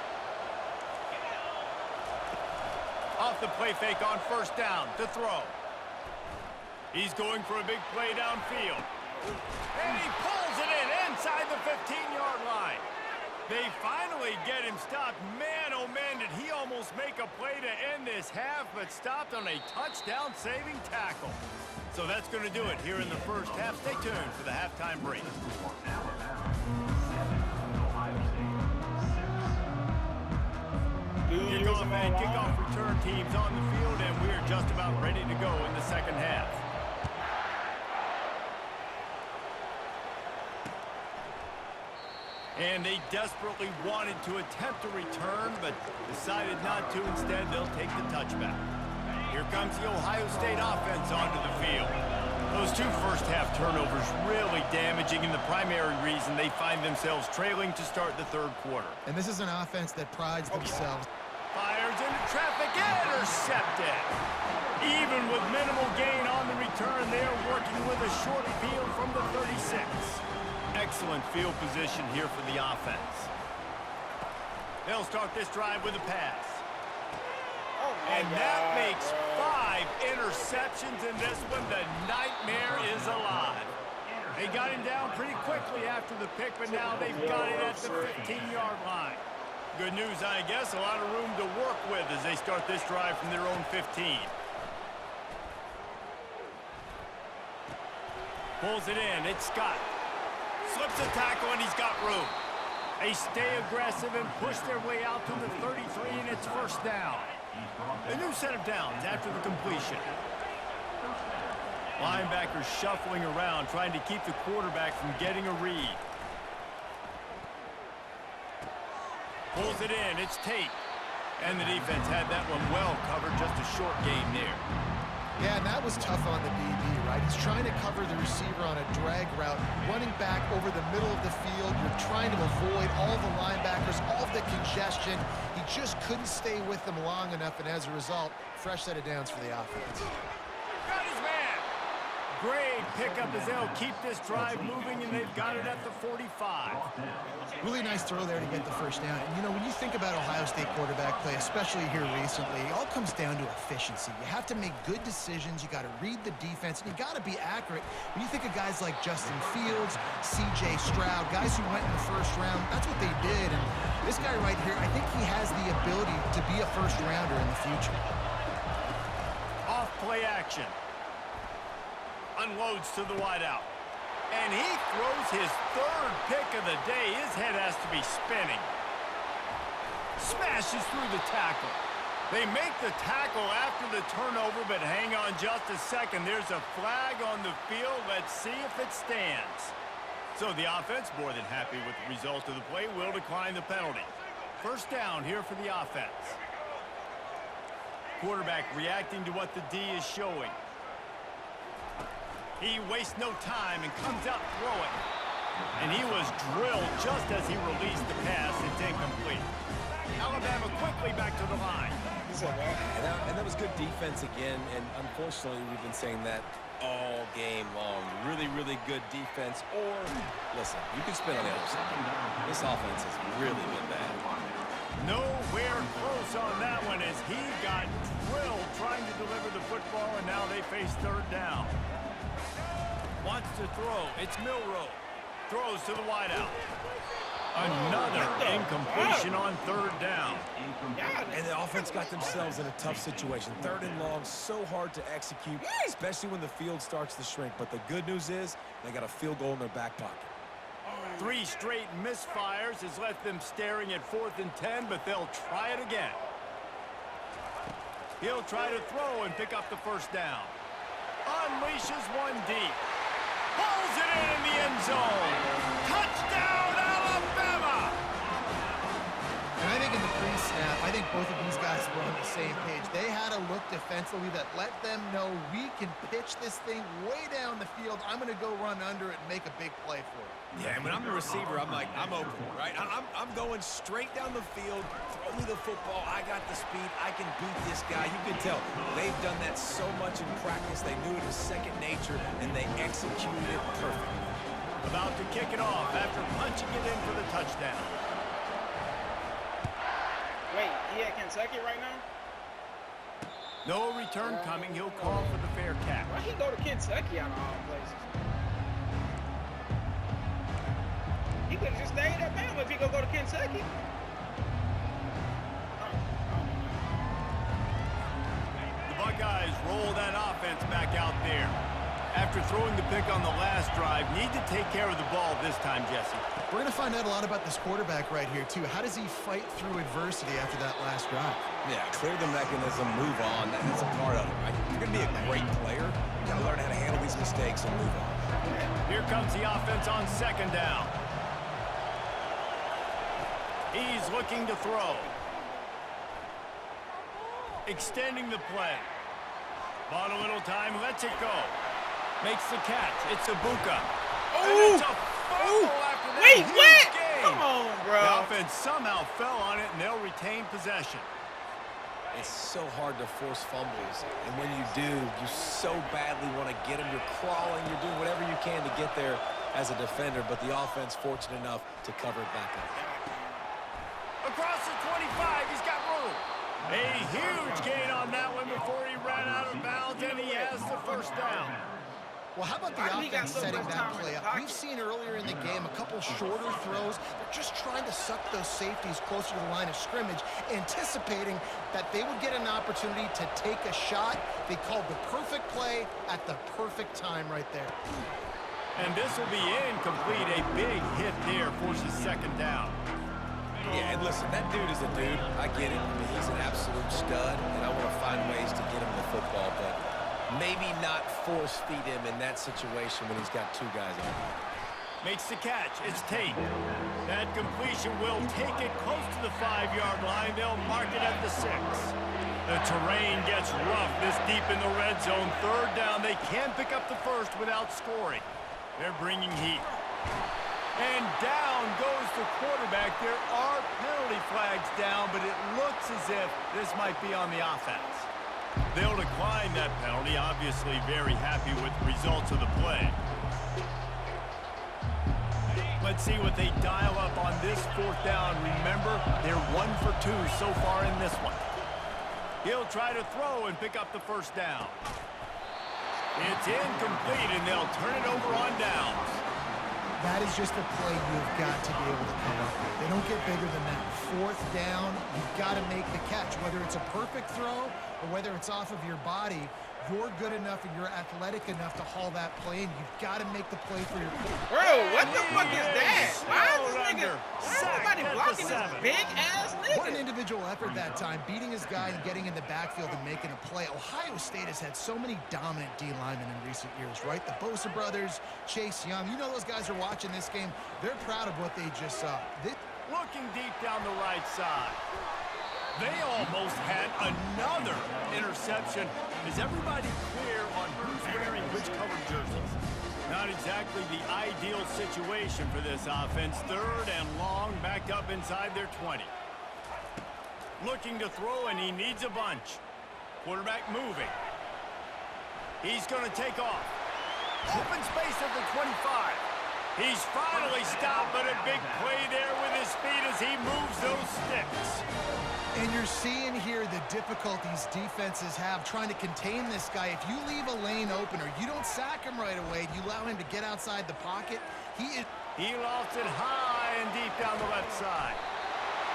S2: Off the play fake on 1st down to throw. He's going for a big play downfield. And he pulls it in inside the 15-yard line. They finally get him stopped. Man, oh man, did he almost make a play to end this half, but stopped on a touchdown-saving tackle. So that's going to do it here in the 1st half. Stay tuned for the halftime break. Kickoff and kickoff return teams on the field, and we're just about ready to go in the 2nd half. And they desperately wanted to attempt a return, but decided not to. Instead, they'll take the touchback. Here comes the Ohio State offense onto the field. Those 2 first-half turnovers really damaging, and the primary reason they find themselves trailing to start the 3rd quarter.
S3: And this is an offense that prides themselves.
S2: Fires into traffic, intercepted. Even with minimal gain on the return, they're working with a short field from the 36. Excellent field position here for the offense. They'll start this drive with a pass. And that makes 5 interceptions in this one. The nightmare is alive. They got him down pretty quickly after the pick, but now they've got it at the 15-yard line. Good news, I guess, a lot of room to work with as they start this drive from their own 15. Pulls it in, it's Scott. Slips a tackle, and he's got room. They stay aggressive and push their way out to the 33, and it's 1st down. A new set of downs after the completion. Linebackers shuffling around, trying to keep the quarterback from getting a read. Pulls it in, it's Tate. And the defense had that one well covered, just a short gain there.
S3: Yeah, and that was tough on the DB, right? He's trying to cover the receiver on a drag route, running back over the middle of the field. You're trying to avoid all the linebackers, all of the congestion. He just couldn't stay with them long enough, and as a result, fresh set of downs for the offense.
S2: Got his man. Great pickup as they'll keep this drive moving, and they've got it at the 45.
S3: Really nice throw there to get the 1st down. And, you know, when you think about Ohio State quarterback play, especially here recently, it all comes down to efficiency. You have to make good decisions. You got to read the defense, and you got to be accurate. When you think of guys like Justin Fields, C.J. Stroud, guys who went in the 1st round, that's what they did. And this guy right here, I think he has the ability to be a 1st rounder in the future.
S2: Off play action. Unloads to the wideout. And he throws his 3rd pick of the day. His head has to be spinning. Smashes through the tackle. They make the tackle after the turnover, but hang on just a second. There's a flag on the field. Let's see if it stands. So the offense, more than happy with the result of the play, will decline the penalty. 1st down here for the offense. Quarterback reacting to what the D is showing. He wastes no time and comes out throwing. And he was drilled just as he released the pass. It's incomplete. Alabama quickly back to the line.
S1: And that was good defense again, and unfortunately we've been saying that all game long. Really, really good defense. Or, listen, you can spin on the other side. This offense has really been bad.
S2: Nowhere close on that one as he got drilled trying to deliver the football, and now they face third down. Wants to throw. It's Milroe. Throws to the wideout. Another incompletion on third down.
S1: And the offense got themselves in a tough situation. Third and long, so hard to execute, especially when the field starts to shrink. But the good news is they got a field goal in their back pocket.
S2: 3 straight misfires has left them staring at 4th and 10, but they'll try it again. He'll try to throw and pick up the first down. Unleashes one deep. Pulls it in the end zone. Touchdown, Alabama!
S3: And I think in the pre-snap, I think both of these guys were on the same page. They had a look defensively that let them know we can pitch this thing way down the field. I'm going to go run under it and make a big play for it.
S1: Yeah, and when I'm the receiver, I'm like, I'm open, right? I'm going straight down the field. Throw me the football. I got the speed. I can beat this guy. You can tell they've done that so much in practice. They knew it was second nature, and they executed it perfectly.
S2: About to kick it off after punching it in for the touchdown.
S5: Wait, he at Kentucky right now?
S2: No return coming. He'll call for the fair catch.
S5: Why he go to Kentucky out of all places? He could have just stayed at Bama if he go to Kentucky.
S2: The Buckeyes roll that offense back out there. After throwing the pick on the last drive, need to take care of the ball this time, Jesse.
S3: We're going to find out a lot about this quarterback right here, too. How does he fight through adversity after that last drive?
S1: Yeah, clear the mechanism, move on. That's a part of it, right? If you're going to be a great player, you got to learn how to handle these mistakes and move on.
S2: Here comes the offense on second down. He's looking to throw. Extending the play. Bought a little time, lets it go. Makes the catch. It's Ibuka.
S5: Oh!
S2: It's a fumble after that
S5: Wait,
S2: huge
S5: what?
S2: game.
S5: Come on, bro.
S2: The offense somehow fell on it, and they'll retain possession.
S1: It's so hard to force fumbles, and when you do, you so badly want to get them. You're crawling, you're doing whatever you can to get there as a defender, but the offense fortunate enough to cover it back up.
S2: Across the 25, he's got room. A huge gain on that one before he ran out of bounds, and he has the first down.
S3: Well, how about the offense setting that play up? We've seen earlier in the game a couple shorter throws. They're just trying to suck those safeties closer to the line of scrimmage, anticipating that they would get an opportunity to take a shot. They called the perfect play at the perfect time right there.
S2: And this will be incomplete. A big hit there forces second down.
S1: Yeah, and listen, that dude is a dude. I get it. I mean, he's an absolute stud, and I want to find ways to get him the football, but maybe not force feed him in that situation when he's got 2 guys on him.
S2: Makes the catch. It's Tate. That completion will take it close to the 5-yard line. They'll mark it at the 6. The terrain gets rough this deep in the red zone. Third down. They can pick up the first without scoring. They're bringing heat. And down goes the quarterback. There are penalty flags down, but it looks as if this might be on the offense. They'll decline that penalty, obviously very happy with the results of the play. Let's see what they dial up on this 4th down. Remember, they're 1 for 2 so far in this one. He'll try to throw and pick up the first down. It's incomplete, and they'll turn it over on downs.
S3: That is just a play you've got to be able to come up with. They don't get bigger than that. 4th down, you've got to make the catch. Whether it's a perfect throw or whether it's off of your body, you're good enough and you're athletic enough to haul that play, and you've got to make the play for your team.
S5: Bro, what the fuck is that? Why is this nigga, why is somebody blocking this big-ass nigga?
S3: What an individual effort that time, beating his guy and getting in the backfield and making a play. Ohio State has had so many dominant D linemen in recent years, right? The Bosa brothers, Chase Young. You know those guys are watching this game. They're proud of what they just saw.
S2: Looking deep down the right side. They almost had another interception. Is everybody clear on who's wearing which colored jerseys? Not exactly the ideal situation for this offense. 3rd and long, backed up inside their 20. Looking to throw, and he needs a bunch. Quarterback moving. He's going to take off. Open space at the 25. He's finally stopped, but a big play there with his feet as he moves those sticks.
S3: And you're seeing here the difficulties defenses have trying to contain this guy. If you leave a lane open or you don't sack him right away, you allow him to get outside the pocket,
S2: He lofts it high and deep down the left side.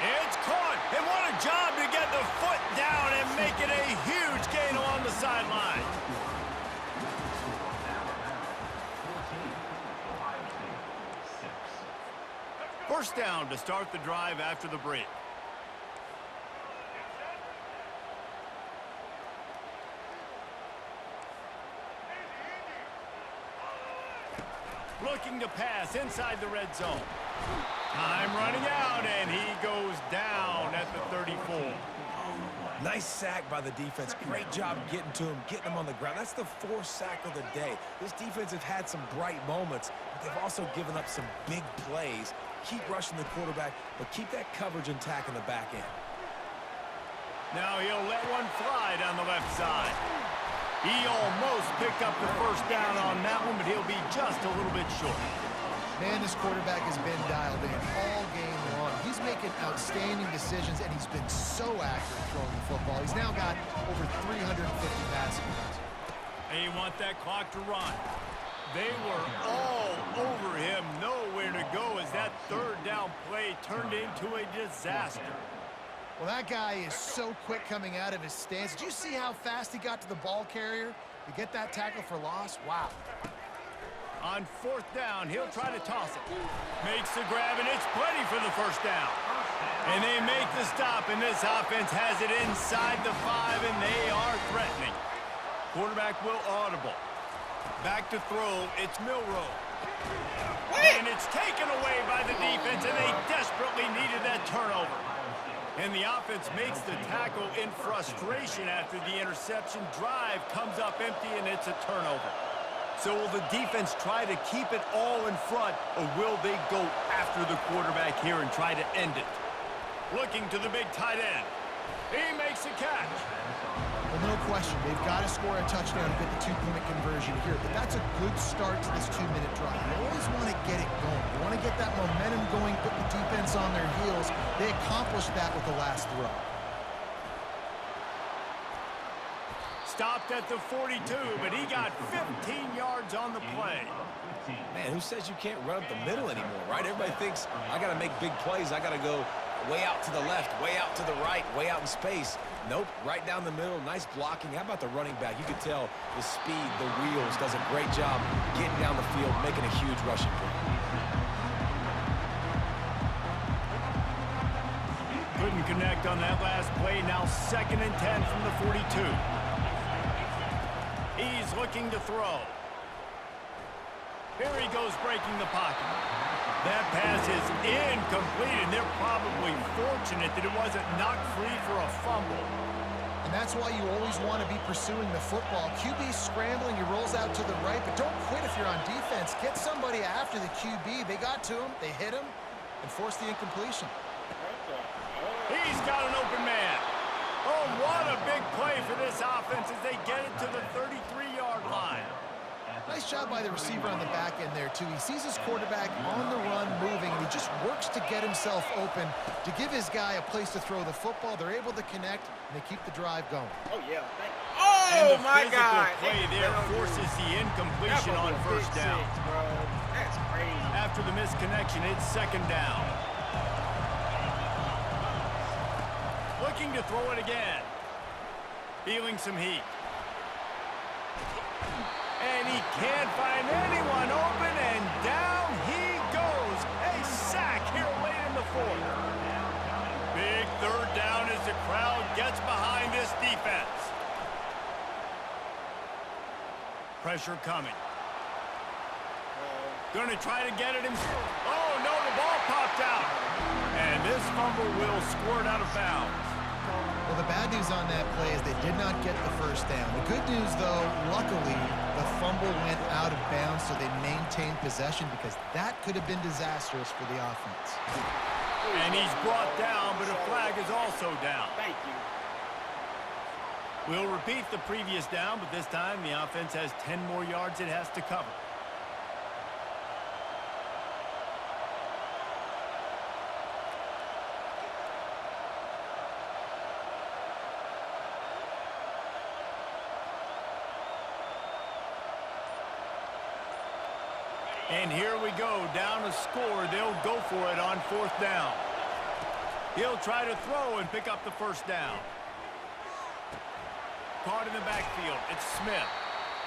S2: It's caught, and what a job to get the foot down and make it a huge gain along the sideline. First down to start the drive after the break. Looking to pass inside the red zone. Time running out, and he goes down at the 34.
S1: Nice sack by the defense. Great job getting to him, getting him on the ground. That's the 4th sack of the day. This defense has had some bright moments, but they've also given up some big plays. Keep rushing the quarterback, but keep that coverage intact in the back end.
S2: Now he'll let one fly down the left side. He almost picked up the first down on that one, but he'll be just a little bit short.
S3: Man, this quarterback has been dialed in all game long. He's making outstanding decisions, and he's been so accurate throwing the football. He's now got over 350 passing yards.
S2: They want that clock to run. They were all over him, nowhere to go as that 3rd down play turned into a disaster.
S3: Well, that guy is so quick coming out of his stance. Did you see how fast he got to the ball carrier to get that tackle for loss? Wow.
S2: On 4th down, he'll try to toss it. Makes the grab, and it's plenty for the first down. And they make the stop, and this offense has it inside the 5, and they are threatening. Quarterback will audible. Back to throw, it's Milroe. And it's taken away by the defense, and they desperately needed that turnover. And the offense makes the tackle in frustration after the interception. Drive comes up empty, and it's a turnover. So will the defense try to keep it all in front, or will they go after the quarterback here and try to end it? Looking to the big tight end. He makes a catch.
S3: Well, no question. They've got to score a touchdown to get the 2-point conversion here. But that's a good start to this 2-minute drive. You always want to get it going. You want to get that momentum going, put the defense on their heels. They accomplished that with the last throw.
S2: Stopped at the 42, but he got 15 yards on the play.
S1: Man, who says you can't run up the middle anymore, right? Everybody thinks, I got to make big plays. I got to go way out to the left, way out to the right, way out in space. Nope, right down the middle. Nice blocking. How about the running back? You could tell the speed, the wheels, does a great job getting down the field, making a huge rushing play.
S2: Couldn't connect on that last play. Now 2nd and 10 from the 42. He's looking to throw. Here he goes breaking the pocket. That pass is incomplete, and they're probably fortunate that it wasn't knocked free for a fumble.
S3: And that's why you always want to be pursuing the football. QB's scrambling, he rolls out to the right, but don't quit if you're on defense. Get somebody after the QB. They got to him, they hit him, and forced the incompletion.
S2: He's got an open man. Oh, what a big play for this offense as they get it to the 33-yard line.
S3: Nice job by the receiver on the back end there, too. He sees his quarterback on the run moving, and he just works to get himself open to give his guy a place to throw the football. They're able to connect, and they keep the drive going.
S5: Oh, yeah.
S2: Oh,
S5: my God.
S2: Play there forces the incompletion on first down.
S5: That's crazy.
S2: After the misconnection, it's 2nd down. Looking to throw it again. Feeling some heat. And he can't find anyone open, and down he goes. A sack here late in the 4th. Big 3rd down as the crowd gets behind this defense. Pressure coming. Gonna try to get it himself. Oh, no, the ball popped out. And this fumble will squirt out of bounds.
S3: Well, the bad news on that play is they did not get the first down. The good news, though, luckily, the fumble went out of bounds, so they maintained possession because that could have been disastrous for the offense.
S2: And he's brought down, but a flag is also down.
S5: Thank you.
S2: We'll repeat the previous down, but this time the offense has 10 more yards it has to cover. And here we go, down a score. They'll go for it on 4th down. He'll try to throw and pick up the first down. Caught in the backfield, it's Smith.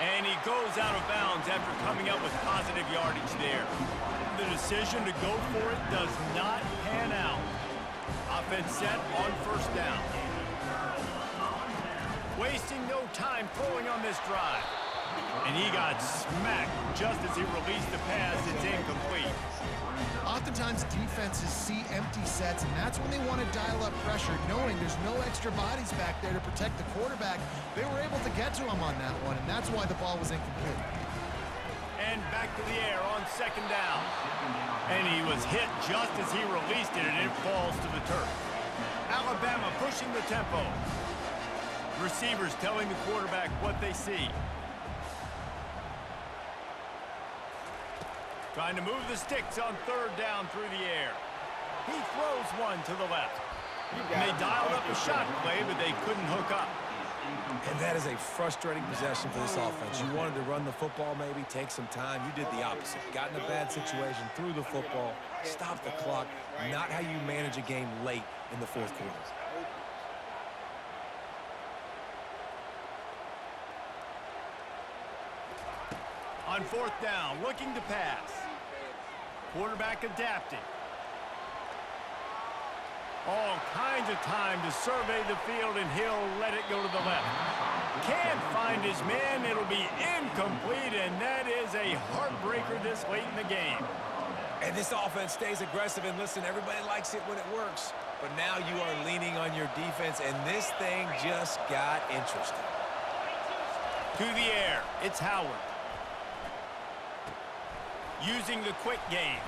S2: And he goes out of bounds after coming up with positive yardage there. The decision to go for it does not pan out. Offense set on 1st down. Wasting no time throwing on this drive. And he got smacked just as he released the pass. It's incomplete.
S3: Oftentimes, defenses see empty sets, and that's when they want to dial up pressure, knowing there's no extra bodies back there to protect the quarterback. They were able to get to him on that one, and that's why the ball was incomplete.
S2: And back to the air on 2nd down. And he was hit just as he released it, and it falls to the turf. Alabama pushing the tempo. Receivers telling the quarterback what they see. Trying to move the sticks on 3rd down through the air. He throws one to the left. And they dialed up a shot play, but they couldn't hook up.
S1: And that is a frustrating possession for this offense. You wanted to run the football, maybe take some time. You did the opposite. Got in a bad situation, threw the football, stopped the clock. Not how you manage a game late in the 4th quarter.
S2: On 4th down, looking to pass. Quarterback adapting. All kinds of time to survey the field, and he'll let it go to the left. Can't find his man. It'll be incomplete, and that is a heartbreaker this late in the game.
S1: And this offense stays aggressive, and listen, everybody likes it when it works. But now you are leaning on your defense, and this thing just got interesting.
S2: To the air, it's Howard. Using the quick game.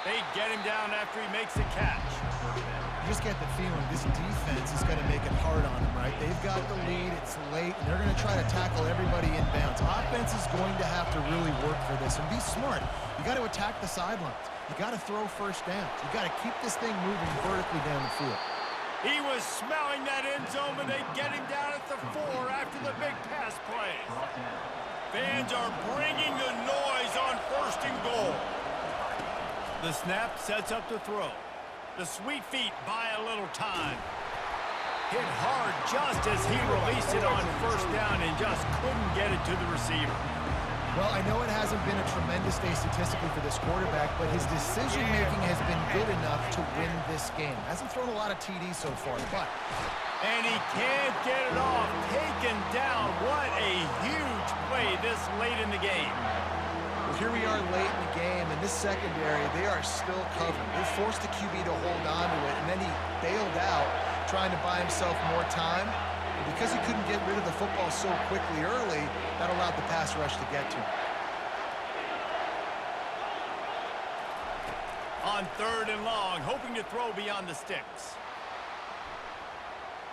S2: They get him down after he makes a catch.
S3: You just get the feeling this defense is going to make it hard on them, right? They've got the lead, it's late, and they're going to try to tackle everybody inbounds. Offense is going to have to really work for this and be smart. You got to attack the sidelines. You got to throw 1st downs. You got to keep this thing moving vertically down the field.
S2: He was smelling that end zone, but they get him down at the 4 after the big pass play. Fans are bringing the noise on 1st and goal. The snap sets up the throw. The sweet feet buy a little time. Hit hard just as he released it on 1st down and just couldn't get it to the receiver.
S3: Well, I know it hasn't been a tremendous day statistically for this quarterback, but his decision-making has been good enough to win this game. Hasn't thrown a lot of TDs so far, but...
S2: And he can't get it off. Taken down. What a huge play this late in the game.
S3: Well, here we are late in the game, and this secondary, they are still covered. They forced the QB to hold on to it, and then he bailed out, trying to buy himself more time. And because he couldn't get rid of the football so quickly early, that allowed the pass rush to get to him.
S2: On 3rd and long, hoping to throw beyond the sticks.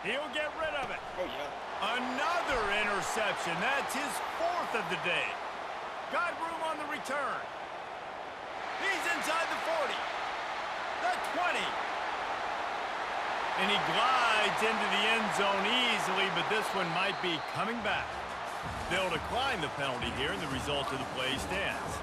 S2: He'll get rid of it.
S5: Oh, yeah.
S2: Another interception. That's his 4th of the day. Got room on the return. He's inside the 40. The 20. And he glides into the end zone easily, but this one might be coming back. They'll decline the penalty here, and the result of the play stands.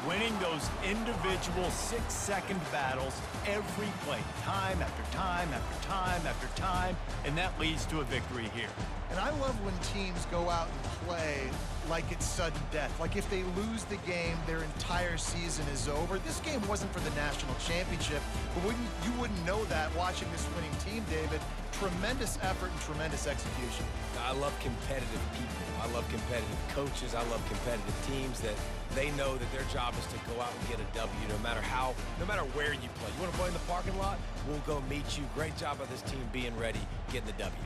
S2: Winning those individual 6-second battles every play, time after time after time after time, and that leads to a victory here.
S3: And I love when teams go out and play like it's sudden death. Like if they lose the game, their entire season is over. This game wasn't for the national championship, but you wouldn't know that watching this winning team, David. Tremendous effort and tremendous execution.
S1: I love competitive people. I love competitive coaches. I love competitive teams that they know that their job is to go out and get a W no matter where you play. You want to play in the parking lot? We'll go meet you. Great job by this team being ready, getting the W.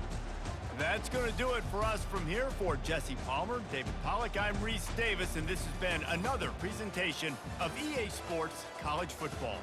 S2: That's going to do it for us from here. For Jesse Palmer, David Pollack, I'm Reese Davis, and this has been another presentation of EA Sports College Football.